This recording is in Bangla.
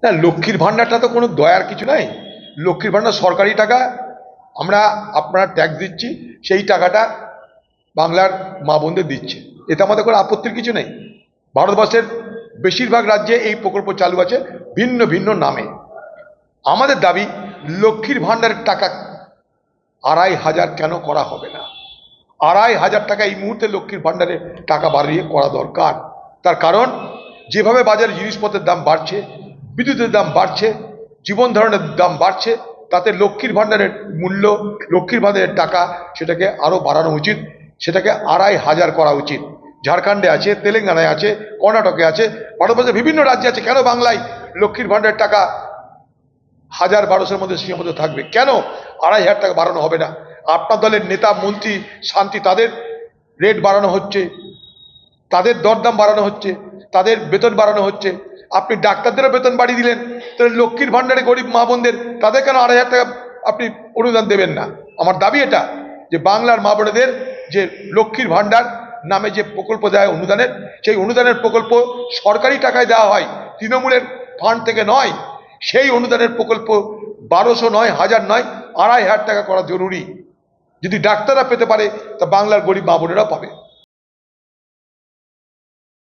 না, লক্ষ্মীর ভাণ্ডারটা তো কোনো দয়ার কিছু নাই। লক্ষ্মীর ভাণ্ডার সরকারি টাকা, আমরা আপনারা ট্যাক্স দিচ্ছি, সেই টাকাটা বাংলার মা বোনদের দিচ্ছে, এতে আমাদের কোনো আপত্তির কিছু নেই। ভারতবর্ষের বেশিরভাগ রাজ্যে এই প্রকল্প চালু আছে ভিন্ন ভিন্ন নামে। আমাদের দাবি, লক্ষ্মীর ভাণ্ডারের টাকা ২৫০০ কেন করা হবে না? ২৫০০ টাকা এই মুহূর্তে লক্ষ্মীর ভাণ্ডারে টাকা বাড়িয়ে করা দরকার। তার কারণ, যেভাবে বাজারে জিনিসপত্রের দাম বাড়ছে, বিদ্যুতের দাম বাড়ছে, জীবন ধারণের দাম বাড়ছে, তাতে লক্ষ্মীর ভাণ্ডারের মূল্য, লক্ষ্মীর ভাণ্ডারের টাকা, সেটাকে আরও বাড়ানো উচিত। সেটাকে ২৫০০ করা উচিত। ঝাড়খণ্ডে আছে, তেলেঙ্গানায় আছে, কর্ণাটকে আছে, ভারতবর্ষের বিভিন্ন রাজ্যে আছে। কেন বাংলায় লক্ষ্মীর ভাণ্ডারের টাকা ১০০০-১২০০-এর মধ্যে সীমাবদ্ধ থাকবে? কেন ২৫০০ টাকা বাড়ানো হবে না? আপনার দলের নেতা, মন্ত্রী, শান্তি, তাদের রেট বাড়ানো হচ্ছে, তাদের দরদাম বাড়ানো হচ্ছে, তাদের বেতন বাড়ানো হচ্ছে। আপনি ডাক্তারদেরও বেতন বাড়িয়ে দিলেন, তাহলে লক্ষ্মীর ভাণ্ডারে গরিব মা বোনদের, তাদের কেন ২৫০০ টাকা আপনি অনুদান দেবেন না? আমার দাবি এটা, যে বাংলার মা বোনেদের যে লক্ষ্মীর ভাণ্ডার নামে যে প্রকল্প দেয় অনুদানের, সেই অনুদানের প্রকল্প সরকারি টাকায় দেওয়া হয়, তৃণমূলের ফান্ড থেকে নয়। সেই অনুদানের প্রকল্প ১২০০ নয়, ১০০০ নয়, ২৫০০ টাকা করা জরুরি। যদি ডাক্তাররা পেতে পারে, তা বাংলার গরিব মা বোনেরাও পাবে।